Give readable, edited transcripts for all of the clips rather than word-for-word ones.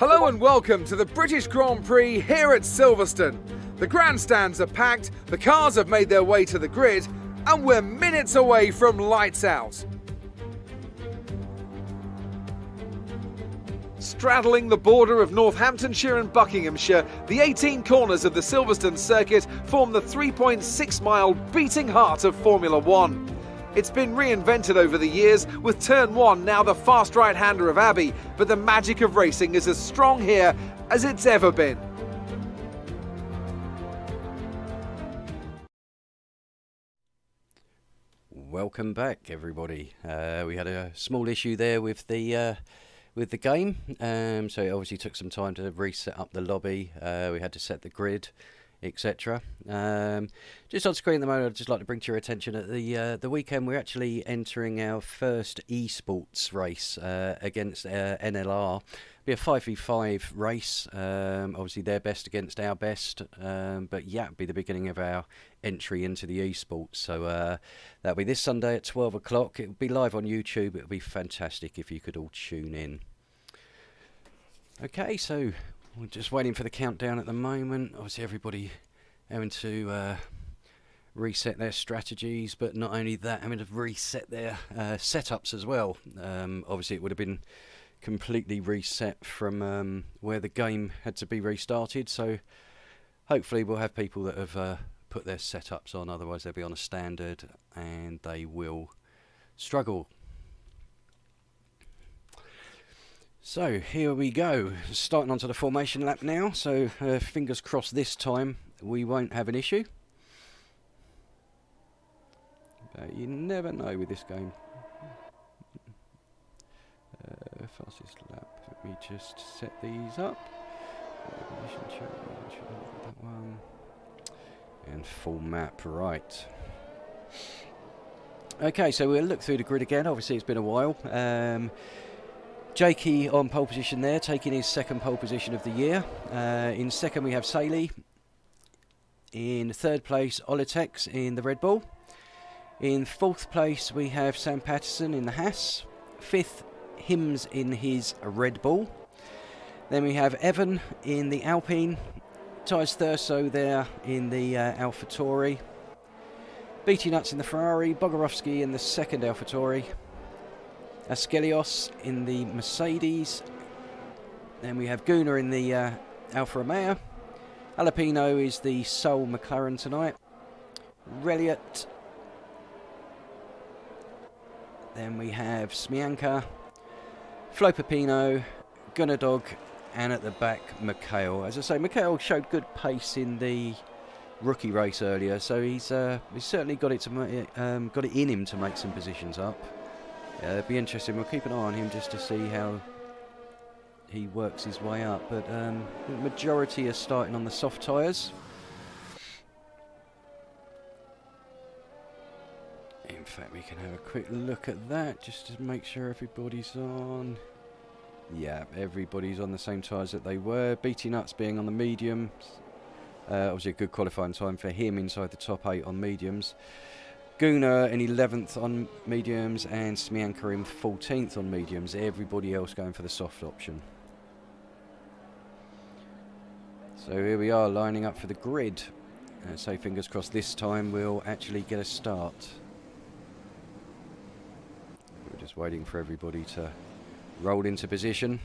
Hello and welcome to the British Grand Prix here at Silverstone. The grandstands are packed, the cars have made their way to the grid, and we're minutes away from lights out. Straddling the border of Northamptonshire and Buckinghamshire, the 18 corners of the Silverstone circuit form the 3.6-mile beating heart of Formula One. It's been reinvented over the years, with Turn 1 now the fast right-hander of Abbey, but the magic of racing is as strong here as it's ever been. Welcome back, everybody. We had a small issue there with the game, so it obviously took some time to reset up the lobby. We had to set the grid, etc. Just on screen at the moment, I'd just like to bring to your attention at the weekend we're actually entering our first esports race against NLR. It'll be a 5v5 race, obviously their best against our best, but yeah, it'll be the beginning of our entry into the esports. So that'll be this Sunday at 12 o'clock. It'll be live on YouTube. It'll be fantastic if you could all tune in. Okay, so we're just waiting for the countdown at the moment. Obviously everybody having to reset their strategies, but not only that, having to reset their setups as well. Obviously it would have been completely reset from where the game had to be restarted, so hopefully we'll have people that have put their setups on, otherwise they'll be on a standard and they will struggle. So here we go, starting onto the formation lap now, so fingers crossed this time we won't have an issue. But you never know with this game. Fastest lap, let me just set these up. That one. And full map, right. Okay, so we'll look through the grid again. Obviously it's been a while. Jakey on pole position there, taking his second pole position of the year. In second we have Saley. In third place, Olitex in the Red Bull. In fourth place we have Sam Patterson in the Haas. Fifth, Hims in his Red Bull. Then we have Evan in the Alpine. Thijs Thurso there in the AlphaTauri. BT Nuts in the Ferrari. Bogarowski in the second AlphaTauri. Askelios in the Mercedes. Then we have Gunnar in the Alfa Romeo. Alapino is the sole McLaren tonight. Reliot. Then we have Smianka, Flo Pepino, Gunnardog, and at the back, Mikhail. As I say, Mikhail showed good pace in the rookie race earlier, so he's certainly got it in him to make some positions up. It'll be interesting. We'll keep an eye on him just to see how he works his way up. But the majority are starting on the soft tyres. In fact, we can have a quick look at that just to make sure everybody's on. Yeah, everybody's on the same tyres that they were. BT Nuts being on the mediums. Obviously a good qualifying time for him inside the top 8 on mediums. Gunnar in 11th on mediums and Smianka in 14th on mediums. Everybody else going for the soft option. So here we are lining up for the grid. So fingers crossed this time we'll actually get a start. We're just waiting for everybody to roll into position.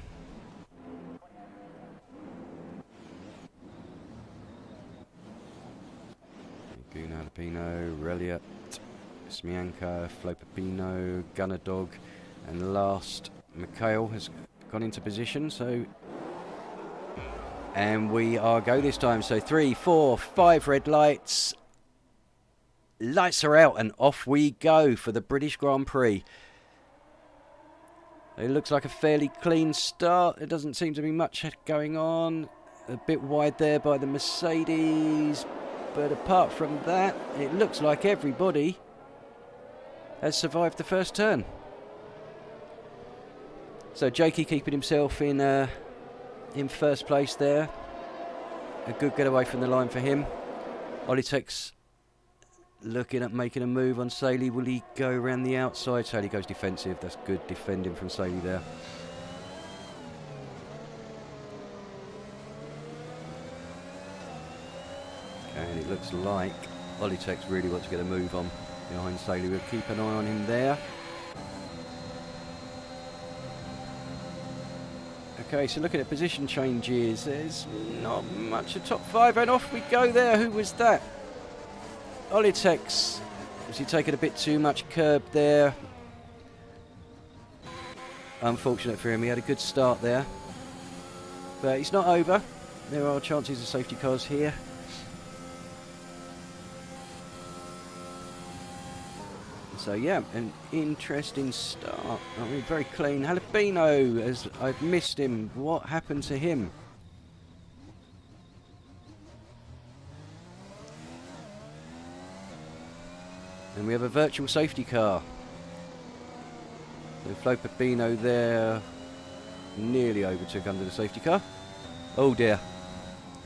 Gunnar Alpino, Reliot, Smianka, Flo Pepino, Gunnardog, and last Mikhail has gone into position. So, and we are go this time. So 3, 4, 5 red lights. Lights are out and off we go for the British Grand Prix. It looks like a fairly clean start. There doesn't seem to be much going on. A bit wide there by the Mercedes. But apart from that, it looks like everybody has survived the first turn. So Jakey keeping himself in first place there. A good getaway from the line for him. Olitex looking at making a move on Saley. Will he go around the outside? Saley goes defensive. That's good defending from Saley there. it looks like Olitech really wants to get a move on behind Saley. We'll keep an eye on him there. Okay, so looking at position changes, there's not much a top 5, and off we go there. Who was that? Olitech. Was he taking a bit too much curb there? Unfortunate for him, he had a good start there. But it's not over. There are chances of safety cars here. So yeah, an interesting start. I mean, very clean. Jalapeno, as I've missed him. What happened to him? And we have a virtual safety car. So Flo Pepino there nearly overtook under the safety car. Oh dear.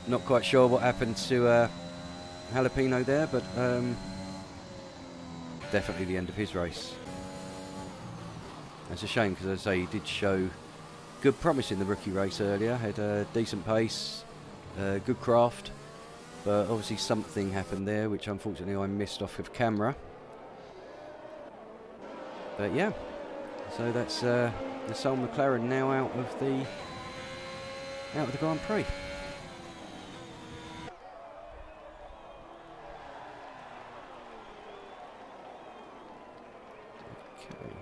Not quite sure what happened to Jalapeno there, but definitely the end of his race. That's a shame because, as I say, he did show good promise in the rookie race earlier. Had a decent pace, good craft, but obviously something happened there, which unfortunately I missed off of camera. But yeah, so that's the Sol McLaren now out of the Grand Prix. Okay.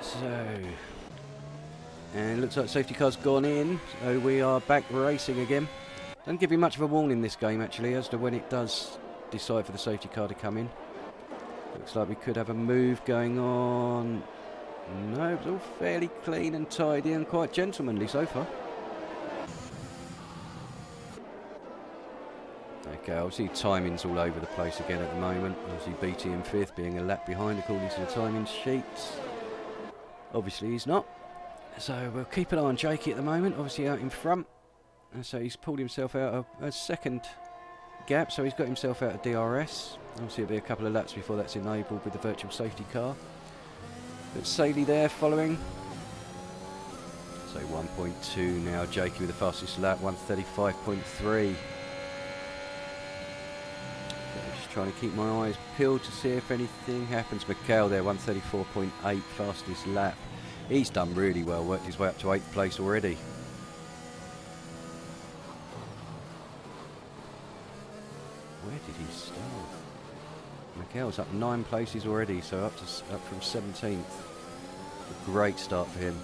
So, and it looks like safety car's gone in, so we are back racing again. Don't give you much of a warning this game actually as to when it does decide for the safety car to come in. Looks like we could have a move going on. No, it's all fairly clean and tidy and quite gentlemanly so far. Okay, obviously timing's all over the place again at the moment. Obviously BT in 5th, being a lap behind according to the timing sheets. Obviously he's not. So we'll keep an eye on Jakey at the moment, obviously out in front. And so he's pulled himself out of a second gap, so he's got himself out of DRS. Obviously it'll be a couple of laps before that's enabled with the virtual safety car. But Saley there following. So 1.2 now, Jakey with the fastest lap, 1:35.3. Just trying to keep my eyes peeled to see if anything happens. Mikhail there, 1:34.8, fastest lap. He's done really well, worked his way up to 8th place already. Where did he start? Mikhail's up 9 places already, so up from 17th. A great start for him.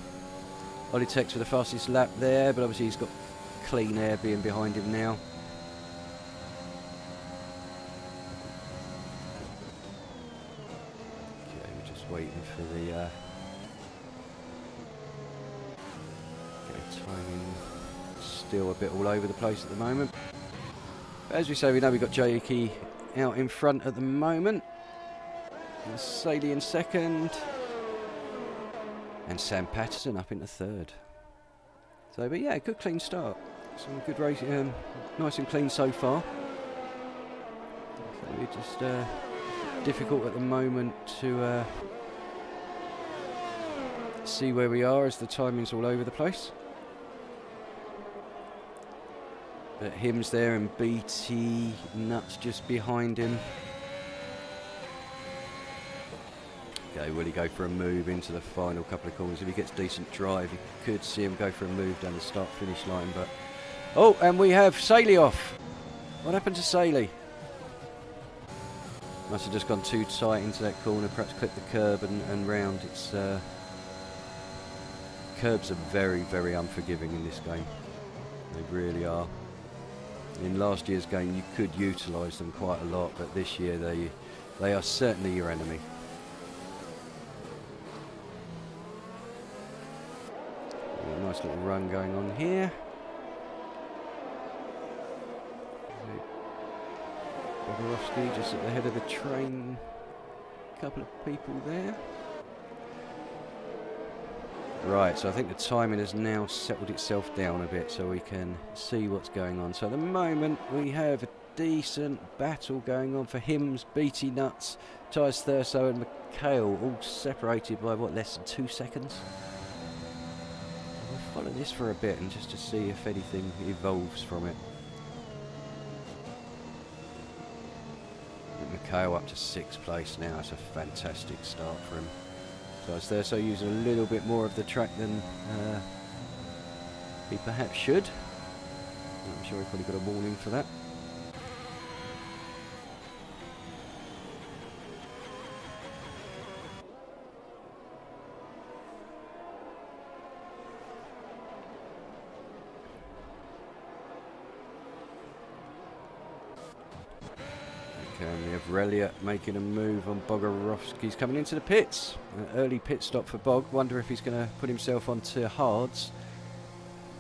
Olitech for the fastest lap there, but obviously he's got clean air being behind him now. Okay, we're just waiting for the timing. Still a bit all over the place at the moment. As we say, we know we've got Jakey out in front at the moment. Saley in 2nd. And Sam Patterson up into 3rd. So, but yeah, good clean start. Some good racing, nice and clean so far. So we're just difficult at the moment to see where we are as the timing's all over the place. But Him's there and BT Nuts just behind him. Okay, will he go for a move into the final couple of corners? If he gets decent drive, you could see him go for a move down the start-finish line. But oh, and we have Saley off. What happened to Saley? Must have just gone too tight into that corner, perhaps clipped the curb and round. It's curbs are very, very unforgiving in this game. They really are. In last year's game you could utilise them quite a lot, but this year they are certainly your enemy. A nice little run going on here. Boborowski just at the head of the train. A couple of people there. Right, so I think the timing has now settled itself down a bit so we can see what's going on. So at the moment we have a decent battle going on for Hims, BT Nuts, Tyus Thurso and Mikhail, all separated by what, less than 2 seconds? follow this for a bit and just to see if anything evolves from it. Mikhail up to 6th place now. It's a fantastic start for him. So it's there, so using a little bit more of the track than he perhaps should. I'm sure he probably got a warning for that. And we have Relia making a move on Bogorovsky's coming into the pits. An early pit stop for Bog. Wonder if he's going to put himself onto hards.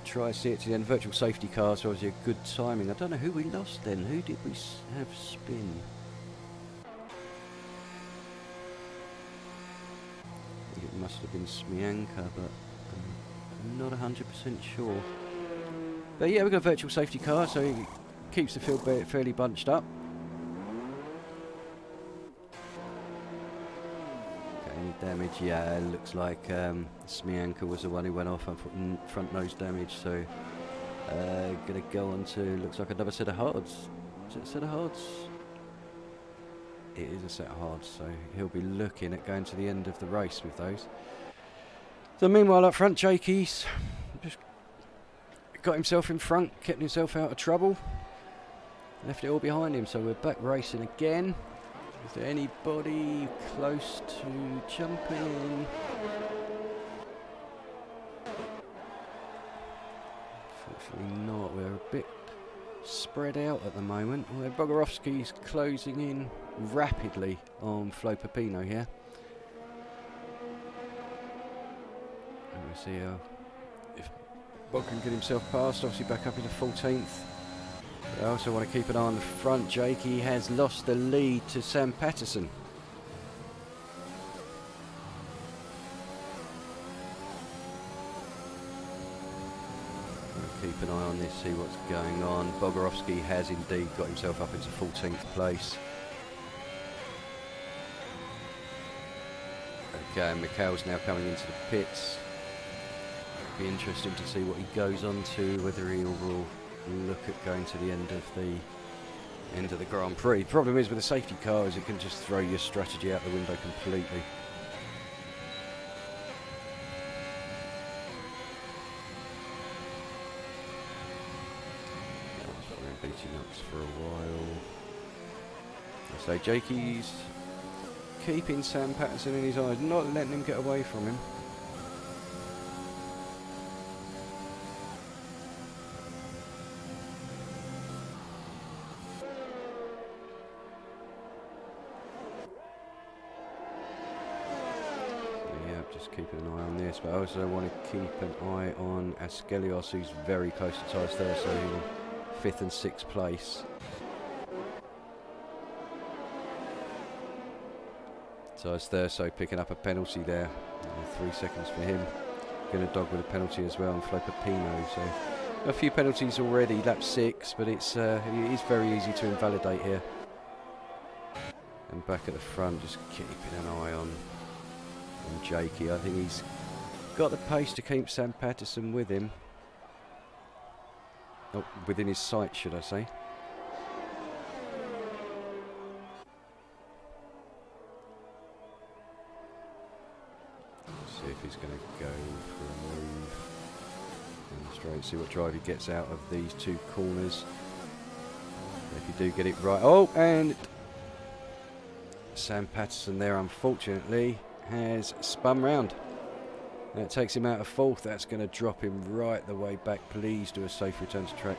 Try to see it to the end. Virtual safety car, so obviously a good timing. I don't know who we lost then. Who did we have spin? I think it must have been Smianka, but I'm not 100% sure. But yeah, we've got a virtual safety car, so he keeps the field fairly bunched up. Damage, yeah, it looks like Smianka was the one who went off and front nose damage, so gonna go on to, looks like another set of hards. Is it a set of hards? It is a set of hards, so he'll be looking at going to the end of the race with those. So meanwhile up front, Jakey's just got himself in front, kept himself out of trouble, left it all behind him, so we're back racing again. Is there anybody close to jumping? Unfortunately not. We're a bit spread out at the moment. Well, Bogorovsky's closing in rapidly on Flo Pepino here. And we'll see if Bog can get himself past, obviously back up into 14th. I also want to keep an eye on the front. Jakey has lost the lead to Sam Patterson. I'll keep an eye on this, see what's going on. Bogorovsky has indeed got himself up into 14th place. Okay, and Mikhail's now coming into the pits. It'll be interesting to see what he goes on to, whether he will look at going to the end of the Grand Prix. The problem is with a safety car is it can just throw your strategy out the window completely. We're beating up for a while. So Jakey's keeping Sam Patterson in his eyes, not letting him get away from him. Keeping an eye on this, but I also want to keep an eye on Askelios, who's very close to Thijs Thurso, in 5th and 6th place. Thijs Thurso picking up a penalty there. 3 seconds for him. Going to dog with a penalty as well on Flo Pepino. So a few penalties already, lap 6, but it is very easy to invalidate here. And back at the front, just keeping an eye on Jakey. I think he's got the pace to keep Sam Patterson with him. Oh, within his sight, should I say. Let's see if he's going to go for a move. And straight, see what drive he gets out of these 2 corners. If you do get it right. Oh, and Sam Patterson there, unfortunately, has spun round. That takes him out of 4th. That's going to drop him right the way back. Please do a safe return to track.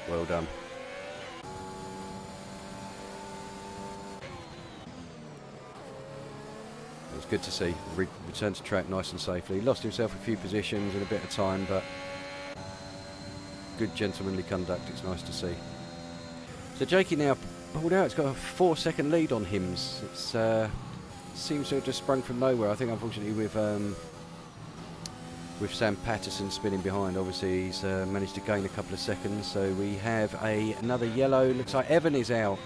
Well done. It was good to see. Return to track nice and safely. Lost himself a few positions in a bit of time, but good gentlemanly conduct. It's nice to see. So Jakey now pulled out. It's got a 4-second lead on Hims. It seems to have just sprung from nowhere. I think unfortunately with Sam Patterson spinning behind, obviously he's managed to gain a couple of seconds. So we have another yellow. Looks like Evan is out.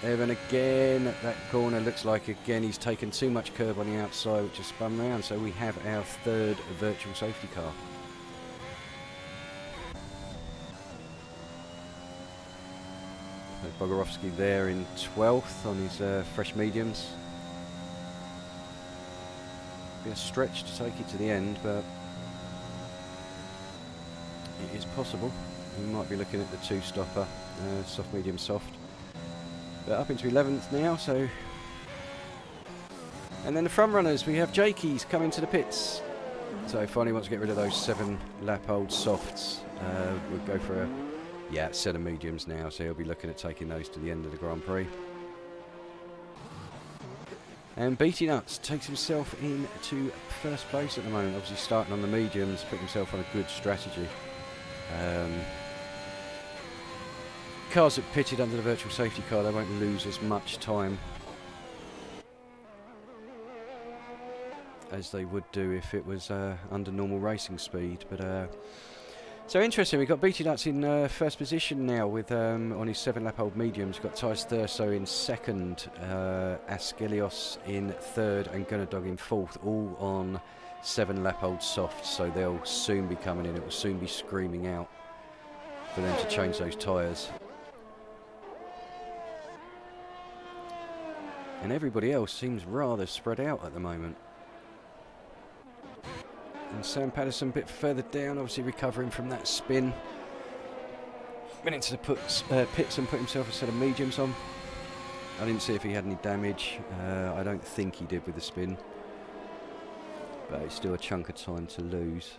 Evan again at that corner. Looks like again he's taken too much curb on the outside, which has spun round. So we have our third virtual safety car. Bogorovsky there in 12th on his fresh mediums. Be a stretch to take it to the end, but it is possible. We might be looking at the two-stopper, soft, medium, soft. But up into 11th now, so... And then the front runners, we have Jakey's coming to the pits. So finally wants to get rid of those 7-lap-old softs. We'll go for a set of mediums now, so he'll be looking at taking those to the end of the Grand Prix. And Beatty Nuts takes himself into first place at the moment, obviously starting on the mediums, put himself on a good strategy. Cars that pitted under the virtual safety car, they won't lose as much time as they would do if it was under normal racing speed. But so interesting, we've got Beatty Nuts in first position now with on his 7-lap-old mediums. We've got Thijs Thurso in second, Askelios in third, and Gunnerdog in fourth, all on 7-lap-old softs. So they'll soon be coming in. It will soon be screaming out for them to change those tyres. And everybody else seems rather spread out at the moment. And Sam Patterson a bit further down, obviously recovering from that spin. Went into the pits and put himself a set of mediums on. I didn't see if he had any damage. I don't think he did with the spin. But it's still a chunk of time to lose.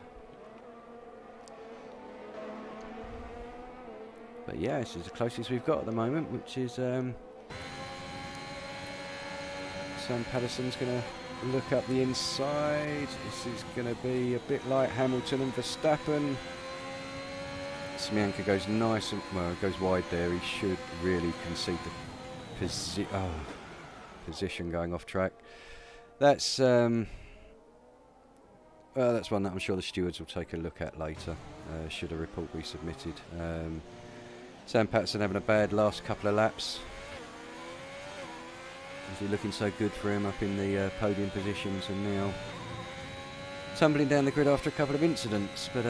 But yeah, this is the closest we've got at the moment, which is Sam Patterson's going to look up the inside. This is going to be a bit like Hamilton and Verstappen. Smianka goes nice and goes wide there. He should really concede the position going off track. That's that's one that I'm sure the stewards will take a look at later. Should a report be submitted. Sam Patterson having a bad last couple of laps. Is he looking so good for him up in the podium positions, and now tumbling down the grid after a couple of incidents, but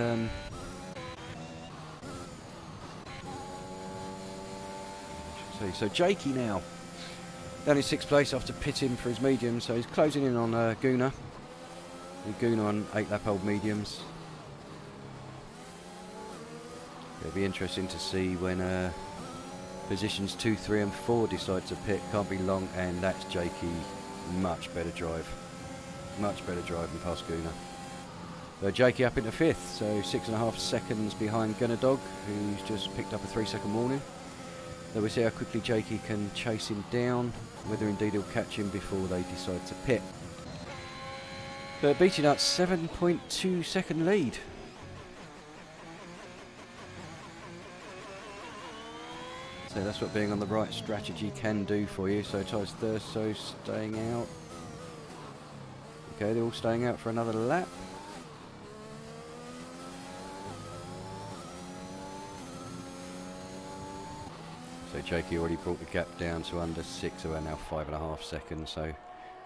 so Jakey now down in 6th place after pitting for his mediums, so he's closing in on Gunnar. Gunnar on 8-lap-old mediums. It'll be interesting to see when positions 2, 3 and 4 decide to pit. Can't be long, and that's Jakey. Much better drive than past Gunnar. Jakey up into 5th, so 6.5 seconds behind Gunnerdog, who's just picked up a 3-second warning. So we'll see how quickly Jakey can chase him down, whether indeed he'll catch him before they decide to pit. But beating out 7.2 second lead. So that's what being on the right strategy can do for you. So Thijs Thurso staying out. Okay, they're all staying out for another lap. So Jakey already brought the gap down to under 6, so we're now 5.5 seconds. So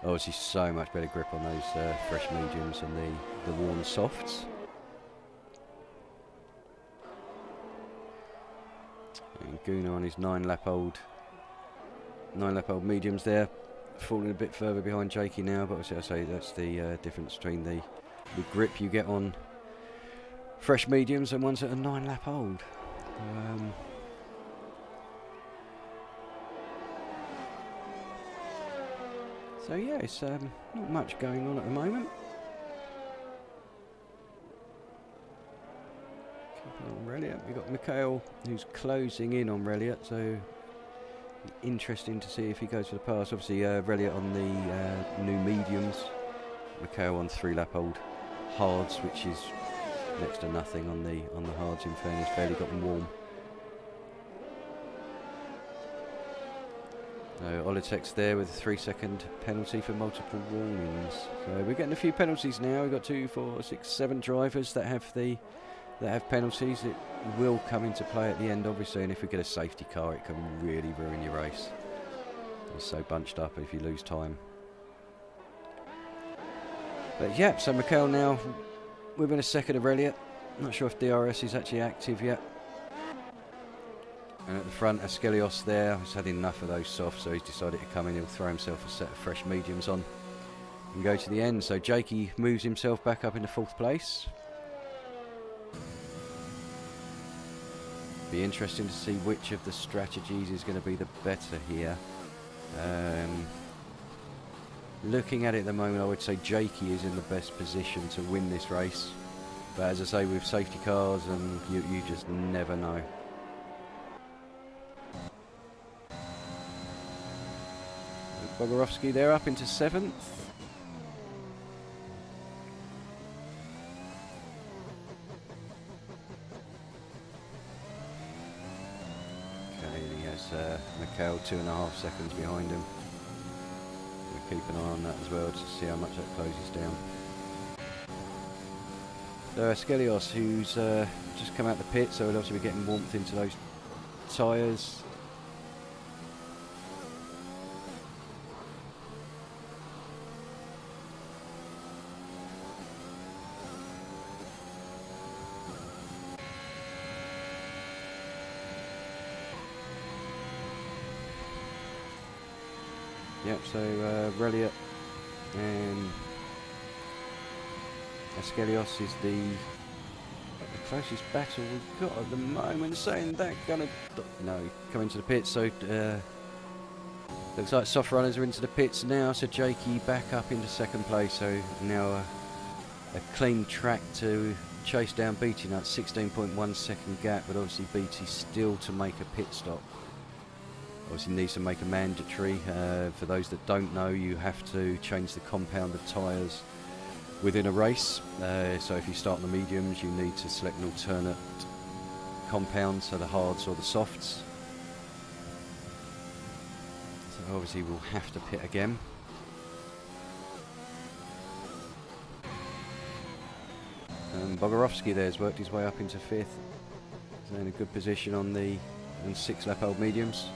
obviously so much better grip on those fresh mediums and the worn softs. And Gunnar on his 9-lap-old mediums there, falling a bit further behind Jakey now. But obviously I say that's the difference between the grip you get on fresh mediums and ones that are 9-lap-old. So yeah, it's not much going on at the moment. On Reliot, we've got Mikhail who's closing in on Reliot, so interesting to see if he goes for the pass. Obviously Reliot on the new mediums, Mikhail on 3-lap-old hards, which is next to nothing on the hards, in fairness. Barely got them warm. Oletek's there with a 3-second penalty for multiple warnings. So we're getting a few penalties now. We've got 2, 4, 6, 7 drivers that have penalties. It will come into play at the end, obviously, and if we get a safety car, it can really ruin your race. It's so bunched up if you lose time. But yeah, so Mikel now within a second of Elliott. Not sure if DRS is actually active yet. And at the front, Askelios there. He's had enough of those softs, so he's decided to come in. He'll throw himself a set of fresh mediums on and go to the end. So Jakey moves himself back up into 4th place. Be interesting to see which of the strategies is going to be the better here. Looking at it at the moment, I would say Jakey is in the best position to win this race. But as I say, with safety cars, and you just never know. Bogorovsky there up into 7th. Okay, he has Mikel 2.5 seconds behind him. We'll keep an eye on that as well to see how much that closes down. So Askelios, who's just come out the pit, so he'll obviously be getting warmth into those tyres. Yep, so Elliott and Askelios is the closest battle we've got at the moment. Saying that, gonna come into the pits. So looks like soft runners are into the pits now. So Jakey back up into 2nd place. So now a clean track to chase down Beatty. Now it's 16.1 second gap, but obviously Beatty still to make a pit stop. Obviously needs to make a mandatory. For those that don't know, you have to change the compound of tyres within a race. So if you start on the mediums, you need to select an alternate compound, so the hards or the softs. So obviously we'll have to pit again. And Bogorovsky there has worked his way up into 5th. He's in a good position on the 6-lap-old mediums.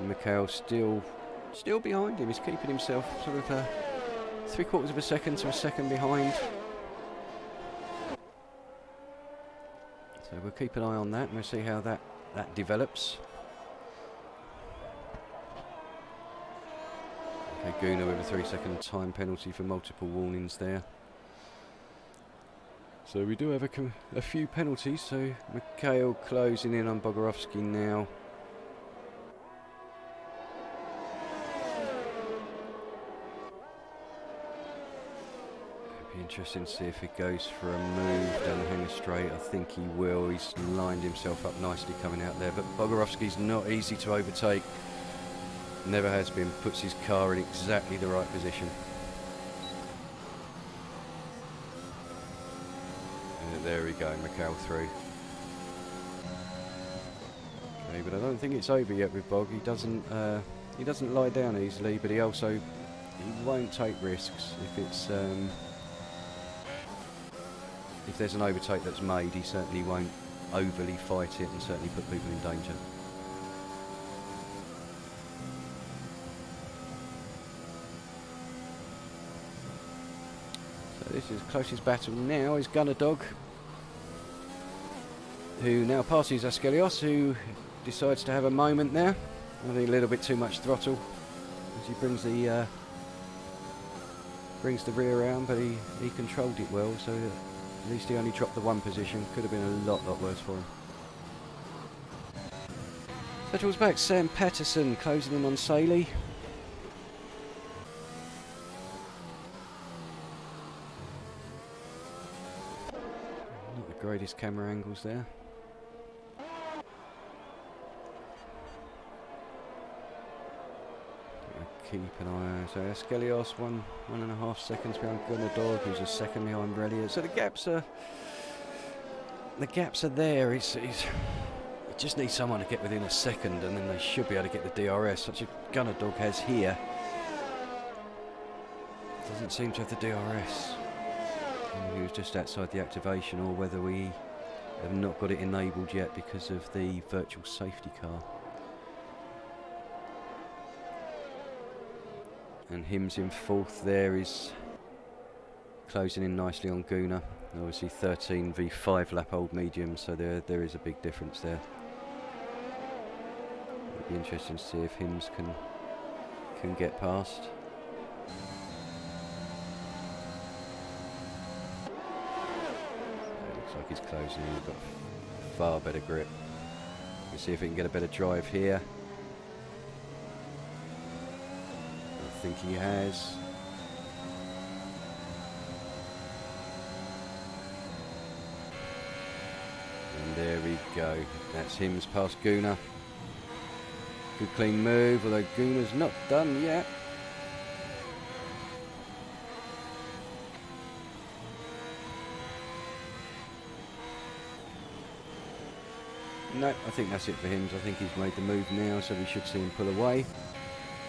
Mikel still behind him. He's keeping himself sort of 3/4 of a second to a second behind. So we'll keep an eye on that and we'll see how that develops. Okay, Guna with a 3-second time penalty for multiple warnings there. So we do have a few penalties. So Mikel closing in on Bogorovsky now. Interesting to see if he goes for a move down the hanger straight. I think he will. He's lined himself up nicely coming out there, but Bogorovsky's not easy to overtake. Never has been. Puts his car in exactly the right position. And there we go, Mikel through. Okay, but I don't think it's over yet with Bog. He doesn't lie down easily, but he won't take risks if there's an overtake that's made. He certainly won't overly fight it and certainly put people in danger. So this is closest battle now is Gunner Dog, who now passes Askelios, who decides to have a moment there. I think a little bit too much throttle as he brings the rear around, but he controlled it well, so at least he only dropped the 1 position. Could have been a lot worse for him. Settles back, Sam Patterson closing in on Saley. Not the greatest camera angles there. Keep an eye on. So Askelios 1.5 seconds behind Gunner Dog, who's a second behind Elliott. So the gaps are there. He just needs someone to get within a second, and then they should be able to get the DRS. Such a Gunner Dog has here. Doesn't seem to have the DRS. He was just outside the activation, or whether we They've not got it enabled yet because of the virtual safety car. And Hims in fourth there is closing in nicely on Guna. Obviously 13 v 5 lap old medium, so there is a big difference there. It'll be interesting to see if Hims can get past. It looks like he's closing in. He's got far better grip. We'll see if he can get a better drive here. I think he has. And there we go. That's Hims past Guna. Good clean move, although Guna's not done yet. No, I think that's it for Hims. I think he's made the move now, so we should see him pull away.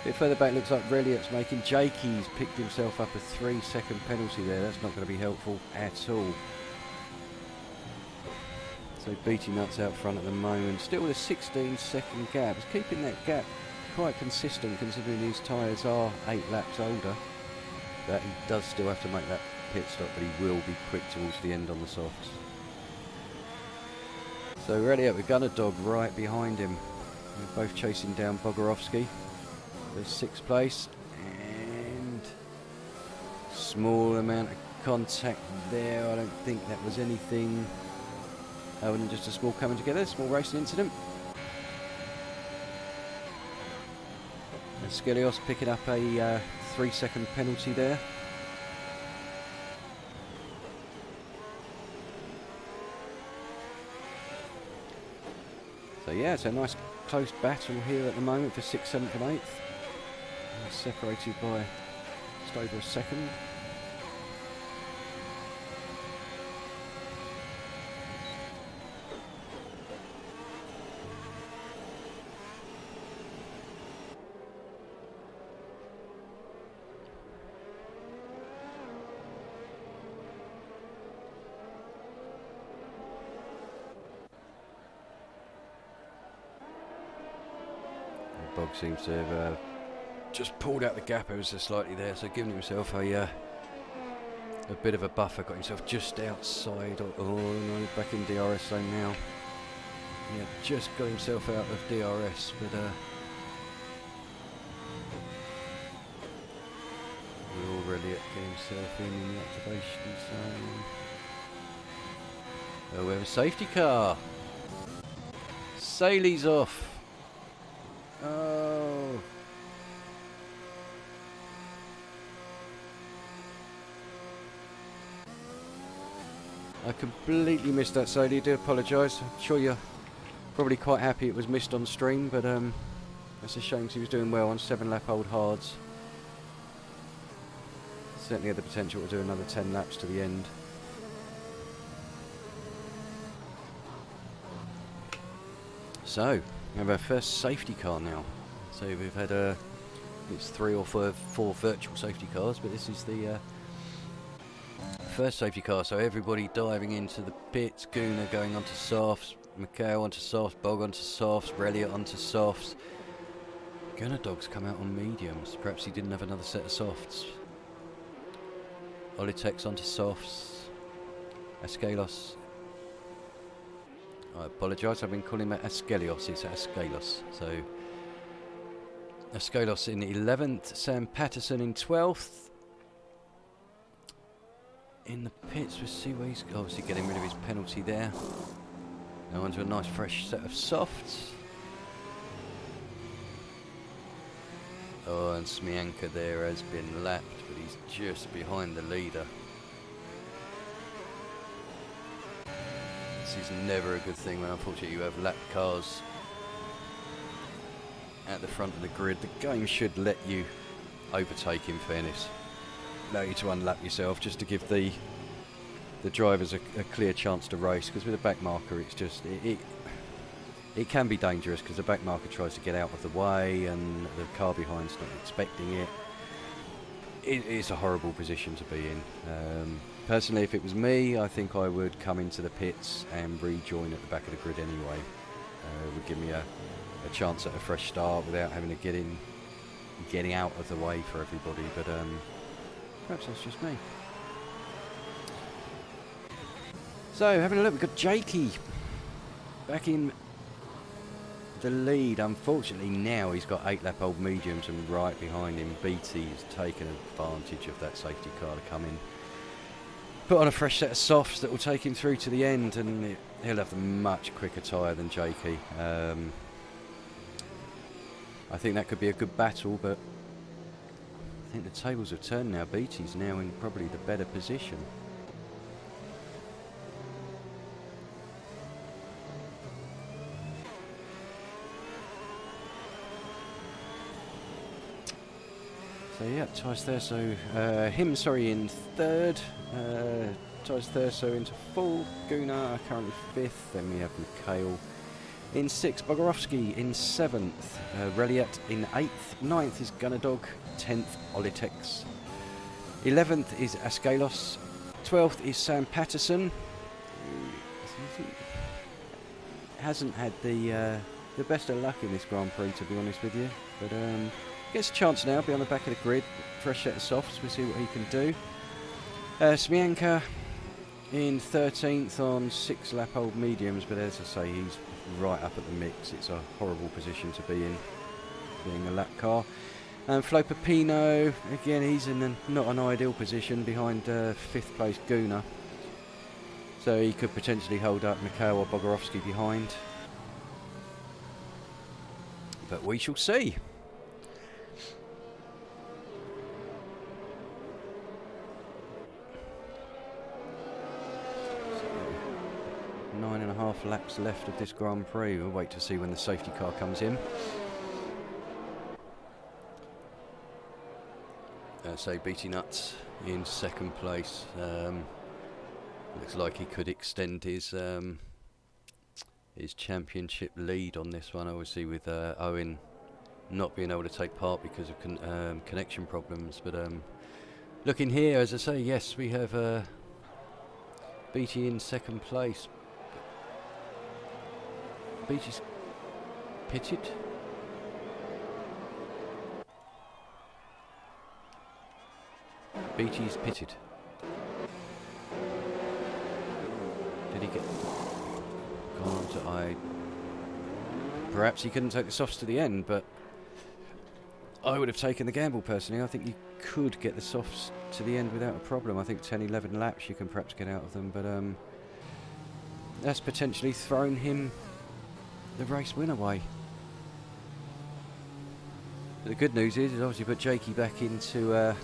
A bit further back, looks like Reliot's making. Jakey's picked himself up a 3-second penalty there. That's not going to be helpful at all. So Beatty Nuts out front at the moment. Still with a 16-second gap. He's keeping that gap quite consistent considering his tyres are 8 laps older. But he does still have to make that pit stop, but he will be quick towards the end on the softs. So Reliot with Gunner Dog right behind him. They're both chasing down Bogorovsky. The 6th place, and small amount of contact there. I don't think that was anything other than just a small coming together, small racing incident. And Skelios picking up a 3-second penalty there. So yeah, it's a nice close battle here at the moment for 6th, 7th and 8th. Separated by just over a second. Bog seems to have just pulled out the gap ever so slightly there, so giving himself a bit of a buffer, got himself just outside. Oh no, back in DRS zone now. Yeah, just got himself out of DRS, but Will Reliot get himself in the activation zone. Oh, we have a safety car. Saley's off. Oh. I completely missed that, Sadie. I do apologise. I'm sure you're probably quite happy it was missed on stream, but that's a shame because he was doing well on 7-lap-old hards. Certainly had the potential to do another 10 laps to the end. So, we have our first safety car now. So we've had it's 3 or 4 virtual safety cars, but this is the first safety car. So everybody diving into the pits. Guna going onto softs, Macau onto softs, Bog onto softs, Reliot onto softs. Gunner Dog's come out on mediums. Perhaps he didn't have another set of softs. Olitex onto softs. Askelos. I apologise, I've been calling him Askelios, it's Askelos. So Askelos in 11th, Sam Patterson in 12th. In the pits, we'll see where he's obviously getting rid of his penalty there. Now onto a nice fresh set of softs. Oh, and Smianka there has been lapped, but he's just behind the leader. This is never a good thing when unfortunately you have lapped cars at the front of the grid. The game should let you overtake, in fairness. Allow you to unlap yourself just to give the drivers a clear chance to race, because with a back marker it's just it can be dangerous because the back marker tries to get out of the way and the car behind's not expecting it. It's a horrible position to be in, Personally, if it was me, I think I would come into the pits and rejoin at the back of the grid anyway. It would give me a chance at a fresh start without having to getting out of the way for everybody, but perhaps that's just me. So, having a look, we've got Jakey back in the lead. Unfortunately, now he's got 8-lap-old mediums, and right behind him, BT has taken advantage of that safety car to come in. Put on a fresh set of softs that will take him through to the end, and he'll have a much quicker tyre than Jakey. I think that could be a good battle, but I think the tables have turned now. BT's now in probably the better position. So yeah, Tyce Thurso, in third, Tyce Thurso into fourth, Gunnar currently fifth, then we have Mikhail in sixth, Bogorovsky in seventh, Reliat in eighth, ninth is Gunnerdog, 10th Olitex, 11th is Askelos, 12th is Sam Patterson, who hasn't had the best of luck in this Grand Prix, to be honest with you, but gets a chance now, be on the back of the grid, fresh set of softs, we'll see what he can do. Smianka in 13th on 6-lap-old mediums, but as I say, he's right up at the mix. It's a horrible position to be in, being a lap car. And Flo Pepino, again, he's in not an ideal position behind 5th place Gunnar. So he could potentially hold up Mikhail or Bogorovsky behind. But we shall see. So, 9.5 laps left of this Grand Prix. We'll wait to see when the safety car comes in. So BT Nuts in second place. Looks like he could extend his championship lead on this one, obviously with Owen not being able to take part because of connection problems. But looking here, as I say, yes, we have BT in second place. BT's pitted. BT's pitted. Did he get gone to I? Perhaps he couldn't take the softs to the end, but I would have taken the gamble personally. I think you could get the softs to the end without a problem. I think 10, 11 laps you can perhaps get out of them, but that's potentially thrown him the race win away. But the good news is obviously put Jakey back into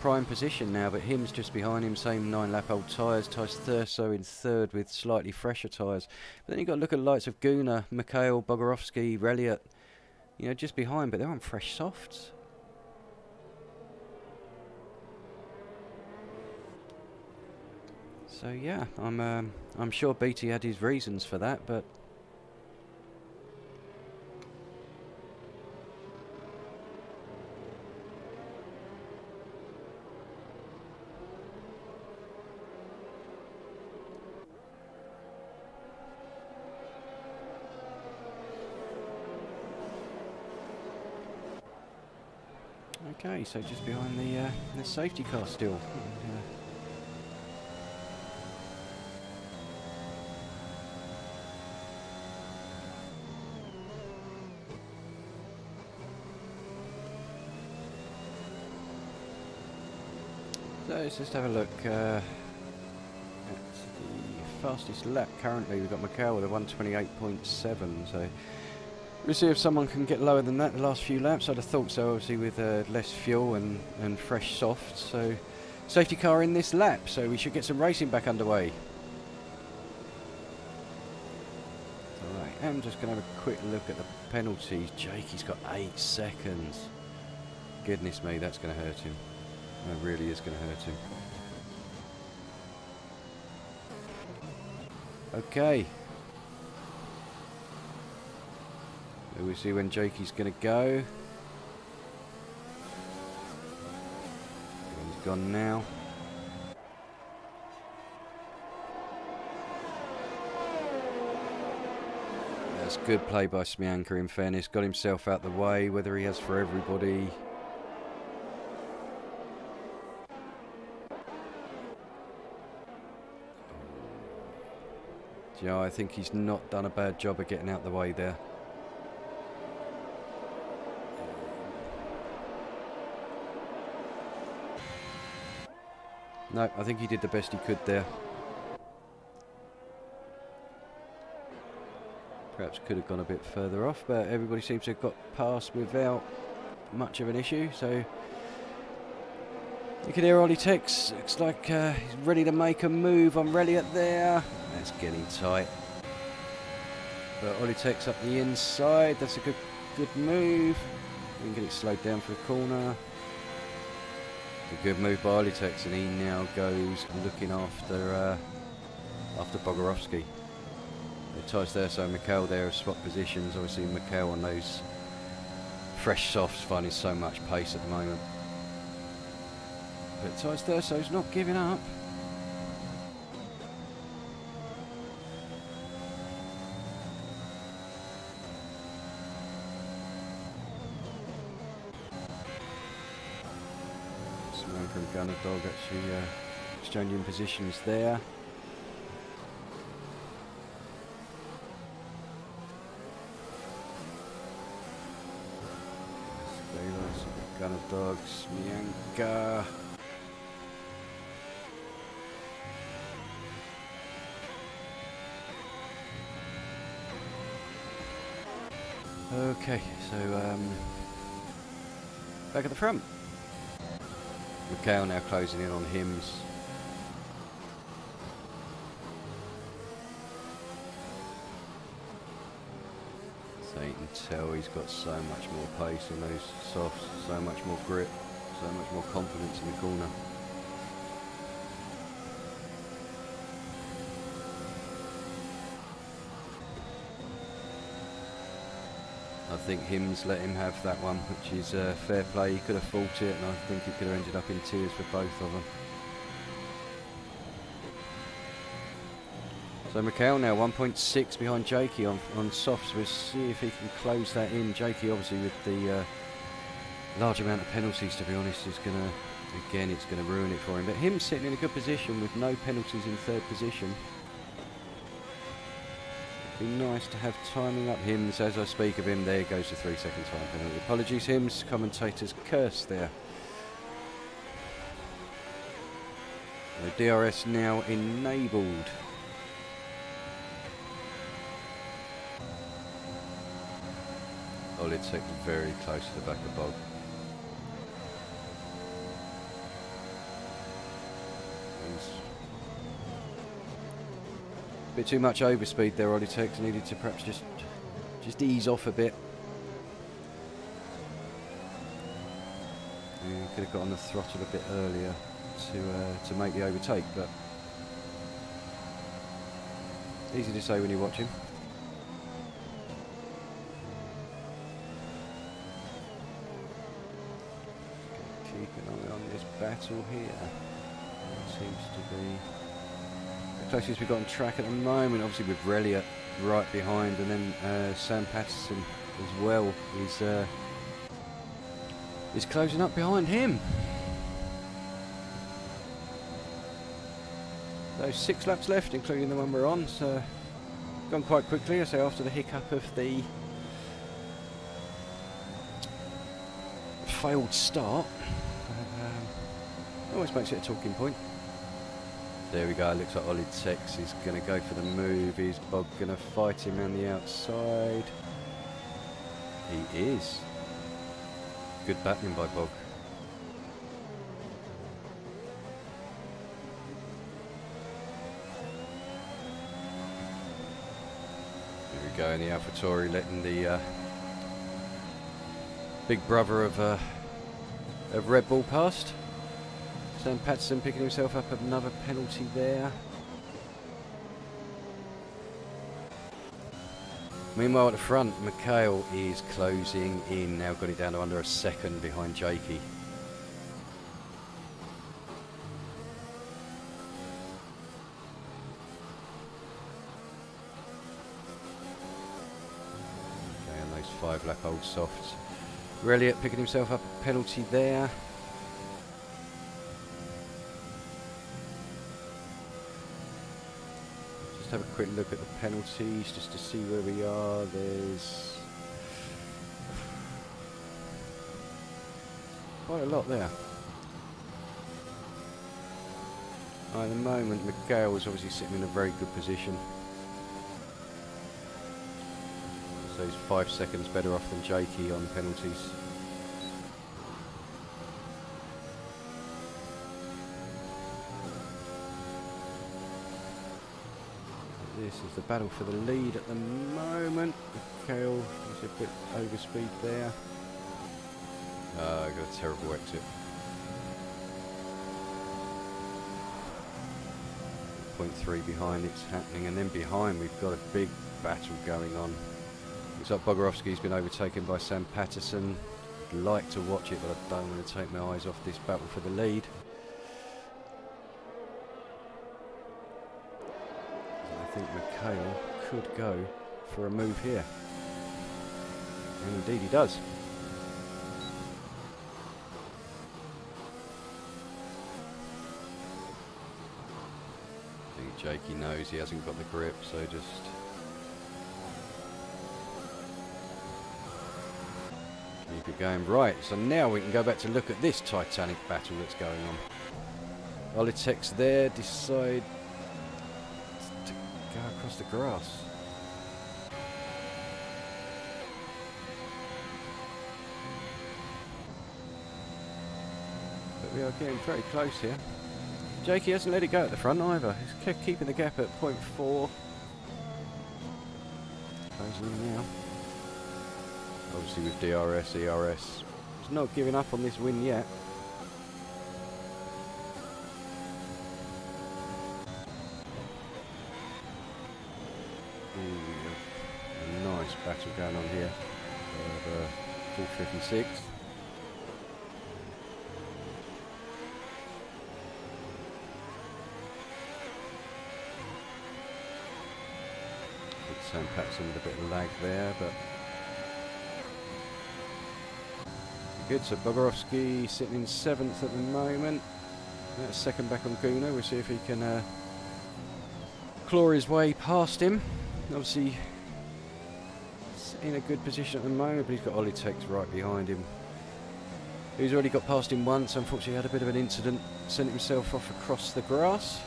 prime position now, but him's just behind him, same 9-lap-old tyres. Tyce Thurso in third with slightly fresher tyres. But then you've got to look at the likes of Gunnar, Mikhail, Bogorovsky, Reliat, you know, just behind, but they're on fresh softs. So yeah, I'm sure BT had his reasons for that, but okay, so just behind the safety car still. So let's just have a look at the fastest lap currently. We've got Mikhail with a 128.7, so we'll see if someone can get lower than that the last few laps. I'd have thought so, obviously, with less fuel and fresh softs. So safety car in this lap, so we should get some racing back underway. Alright, I'm just going to have a quick look at the penalties. Jakey's got 8 seconds. Goodness me, that's going to hurt him. That really is going to hurt him. Okay. So we'll see when Jakey's going to go. He's gone now. That's good play by Smianka, in fairness. Got himself out the way, whether he has for everybody. Yeah, I think he's not done a bad job of getting out the way there. No, I think he did the best he could there. Perhaps could have gone a bit further off, but everybody seems to have got past without much of an issue. So you can hear Ollie Tex. Looks like he's ready to make a move on Reliot there. That's getting tight. But Ollie Tex up the inside. That's a good move. We can get it slowed down for the corner. A good move by Ollie Tex, and he now goes looking after Bogorovsky. Ties there, so Mikhail there have swapped positions. Obviously Mikhail on those fresh softs finding so much pace at the moment. But Ties there, so he's not giving up. Smoker and Gunner Dog actually exchanging positions there. Gunner Dogs, Smianka. Okay, so back at the front. Mikhail now closing in on Hims. So you can tell he's got so much more pace on those softs, so much more grip, so much more confidence in the corner. I think Hims let him have that one, which is fair play. He could have fought it, and I think he could have ended up in tears for both of them. So Mikhail now 1.6 behind Jakey on softs. We'll see if he can close that in. Jakey obviously with the large amount of penalties, to be honest, is going to, again, it's going to ruin it for him. But him sitting in a good position with no penalties in third position. It'd be nice to have timing up Hims. As I speak of him, there goes the 3-second time penalty. Apologies Hims, commentator's curse there. The DRS now enabled. Olitsek very close to the back of Bog. A bit too much overspeed there, Olitsek. Needed to perhaps just ease off a bit. Yeah, could have got on the throttle a bit earlier to make the overtake, but easy to say when you watch him. Keep an eye on this battle here. It seems to be the closest we've got on track at the moment. Obviously with Reliot right behind, and then Sam Patterson as well is closing up behind him. So 6 laps left, including the one we're on, so gone quite quickly. I say after the hiccup of the failed start. Always makes it a talking point. There we go, looks like Ollie Tex is going to go for the move. Is Bog going to fight him on the outside? He is. Good battling by Bog. Here we go in the AlphaTauri, letting the big brother of Red Bull past. Sam Patterson picking himself up another penalty there. Meanwhile at the front, Mikhail is closing in, now got it down to under a second behind Jakey. 5 lap old softs. Elliott picking himself up a penalty there. Just have a quick look at the penalties just to see where we are. There's quite a lot there. At the moment, Miguel is obviously sitting in a very good position. So he's 5 seconds better off than Jakey on penalties. This is the battle for the lead at the moment. Miguel is a bit overspeed there. Got a terrible exit. 0.3 behind, it's happening, and then behind we've got a big battle going on. Looks like Bogorovsky's been overtaken by Sam Patterson. I'd like to watch it, but I don't want to take my eyes off this battle for the lead. And I think Mikhail could go for a move here. And indeed he does. Jakey knows he hasn't got the grip, so just keep it going. Right, so now we can go back to look at this titanic battle that's going on. Olitech's there, decide to go across the grass. But we are getting very close here. Jakey hasn't let it go at the front either. He's kept keeping the gap at 0.4. Closing in now. Obviously with DRS, ERS. He's not giving up on this win yet. Ooh, a nice battle going on here. The 456. Sam Patterson with a bit of lag there, but good. So Bogorovsky sitting in 7th at the moment. That's second back on Guna. We'll see if he can claw his way past him. Obviously in a good position at the moment, but he's got Olitech right behind him. He's already got past him once. Unfortunately had a bit of an incident, sent himself off across the grass.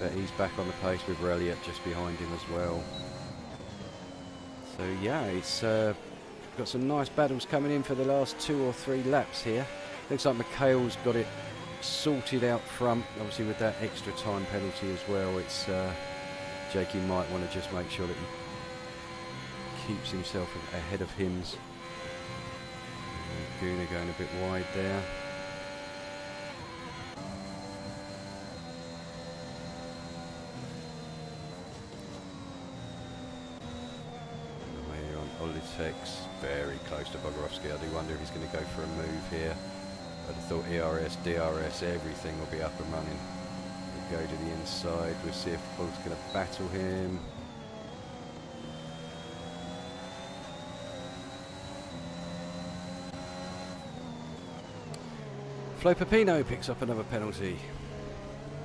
But he's back on the pace with Elliott just behind him as well. So yeah, it's got some nice battles coming in for the last 2 or 3 laps here. Looks like Mikhail's got it sorted out front, obviously with that extra time penalty as well. It's Jakey might want to just make sure that he keeps himself ahead of Hims. Guna going a bit wide there. Olitech's very close to Bogorovsky. I do wonder if he's going to go for a move here. I'd have thought ERS, DRS, everything will be up and running. We'll go to the inside. We'll see if Bull's going to battle him. Flo Pepino picks up another penalty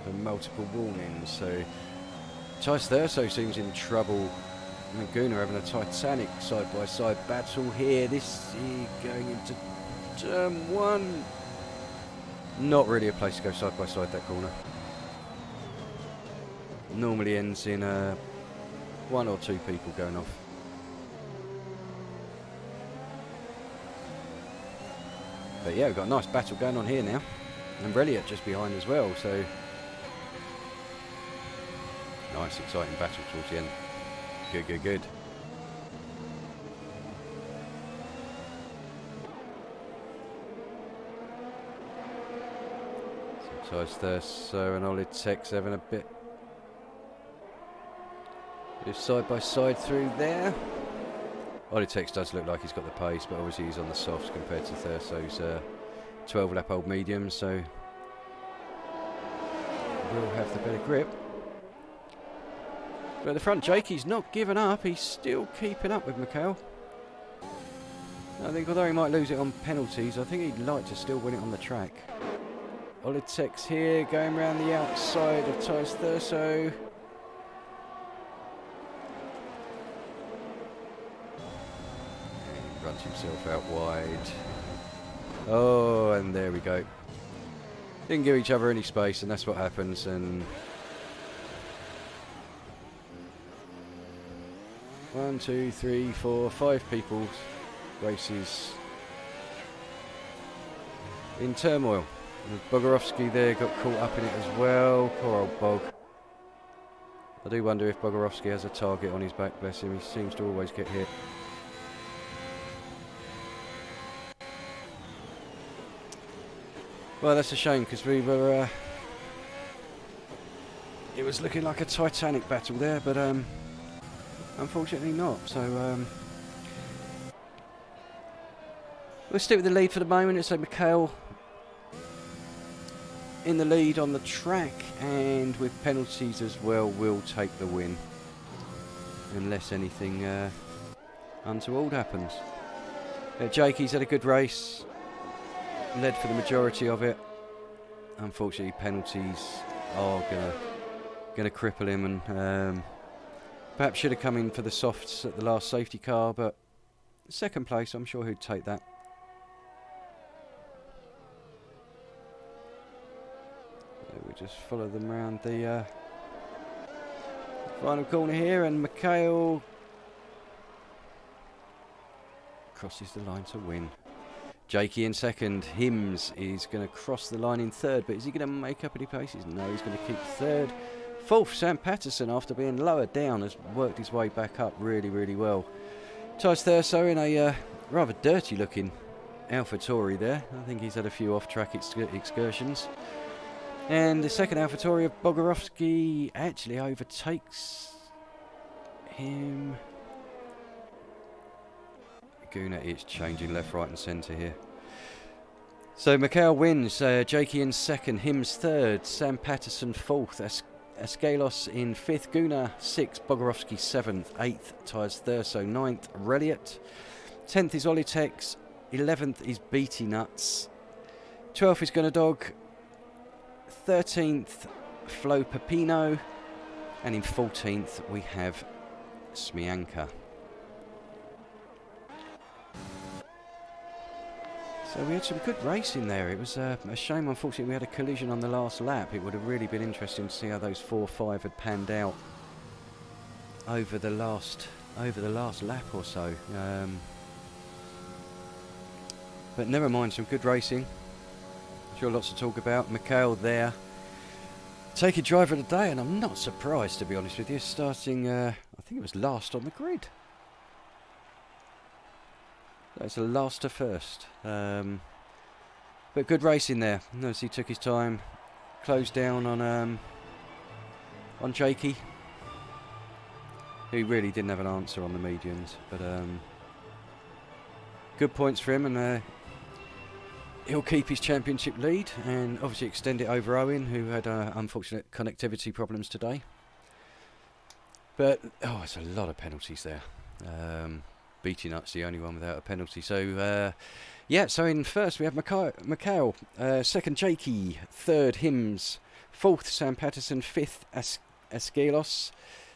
for multiple warnings. So Tice Thurso seems in trouble. Guna having a titanic side-by-side battle here. This is going into turn 1. Not really a place to go side-by-side, that corner. Normally ends in 1 or 2 people going off. But yeah, we've got a nice battle going on here now. And Elliott just behind as well, so nice exciting battle towards the end. Good. So Tice Thurso and Olitech's having a bit of side by side through there. Olitech does look like he's got the pace, but obviously he's on the softs compared to Thurso's 12 lap old medium, so will have the better grip. But at the front, Jakey's not given up. He's still keeping up with Mikhail. I think although he might lose it on penalties, I think he'd like to still win it on the track. Olitex here, going around the outside of Thijs Thurso. He runs himself out wide. Oh, and there we go. Didn't give each other any space, and that's what happens. And 1, 2, 3, 4, 5 people's races in turmoil. Bogorovsky there got caught up in it as well. Poor old Bog. I do wonder if Bogorovsky has a target on his back, bless him. He seems to always get hit. Well, that's a shame because we were... it was looking like a titanic battle there, but unfortunately not. So we'll stick with the lead for the moment. It's Mikhail in the lead on the track, and with penalties as well, will take the win. Unless anything untoward happens. Jakey's had a good race. Led for the majority of it. Unfortunately, penalties are gonna cripple him, and perhaps should have come in for the softs at the last safety car, but second place, I'm sure he'd take that. We just follow them around the final corner here, and Mikhail crosses the line to win. Jakey in second. Hims is going to cross the line in third, but is he going to make up any paces? No, he's going to keep third. Fourth, Sam Patterson, after being lower down, has worked his way back up really, really well. Thijs Thurso in a rather dirty looking AlphaTauri there. I think he's had a few off-track excursions. And the second AlphaTauri of Bogorovsky actually overtakes him. Guna is changing left, right and centre here. So Mikhail wins, Jakey in second, Hims third, Sam Patterson fourth, Askelos in fifth, Guna sixth, Bogorovsky seventh, eighth Thijs Thurso, ninth Reliot, 10th is Olitex, 11th is Beatty Nuts, 12th is Gunadog, 13th Flo Pepino, and in 14th we have Smianka. So we had some good racing there. It was a shame, unfortunately, we had a collision on the last lap. It would have really been interesting to see how those 4-5 had panned out over the last lap or so. But never mind, some good racing. Sure, lots to talk about. Mikhail there, taking driver of the day, and I'm not surprised, to be honest with you, starting, I think it was last on the grid. That's a last to first. But good racing there. Notice he took his time, closed down on Jakey, who really didn't have an answer on the mediums. But good points for him, and he'll keep his championship lead and obviously extend it over Owen, who had unfortunate connectivity problems today. But oh, it's a lot of penalties there. Beating Nuts the only one without a penalty. So yeah, so in first we have Mikhail, second Jakey, third Hims, fourth Sam Patterson, fifth Askelos,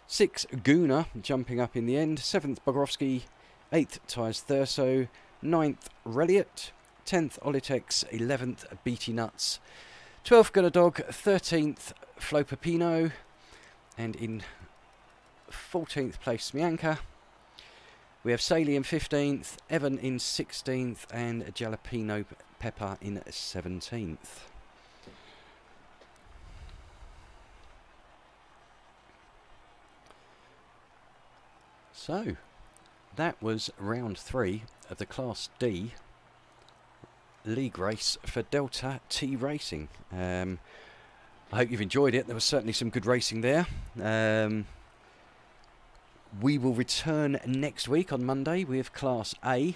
sixth Guna, jumping up in the end, seventh Bogorovsky, eighth Thijs Thurso, ninth Reliot, 10th Olitex, 11th Beatty Nuts, 12th Gunadog, 13th Flo Pepino, and in 14th place Smianka. We have Saley in 15th, Evan in 16th, and Jalapeno Pepper in 17th. So, that was round 3 of the Class D league race for Delta T Racing. I hope you've enjoyed it. There was certainly some good racing there. We will return next week on Monday with Class A,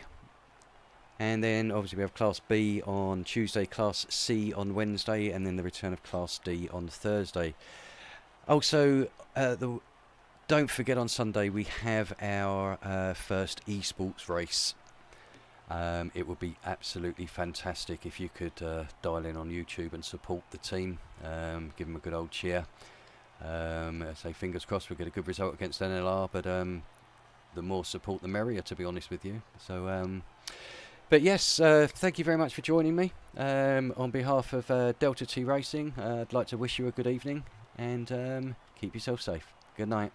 and then obviously we have Class B on Tuesday, Class C on Wednesday, and then the return of Class D on Thursday. Also, the don't forget on Sunday we have our first esports race. It would be absolutely fantastic if you could dial in on YouTube and support the team, give them a good old cheer. Say fingers crossed we'll get a good result against NLR, but the more support the merrier, to be honest with you. So, but yes, thank you very much for joining me. On behalf of Delta T Racing, I'd like to wish you a good evening and keep yourself safe. Good night.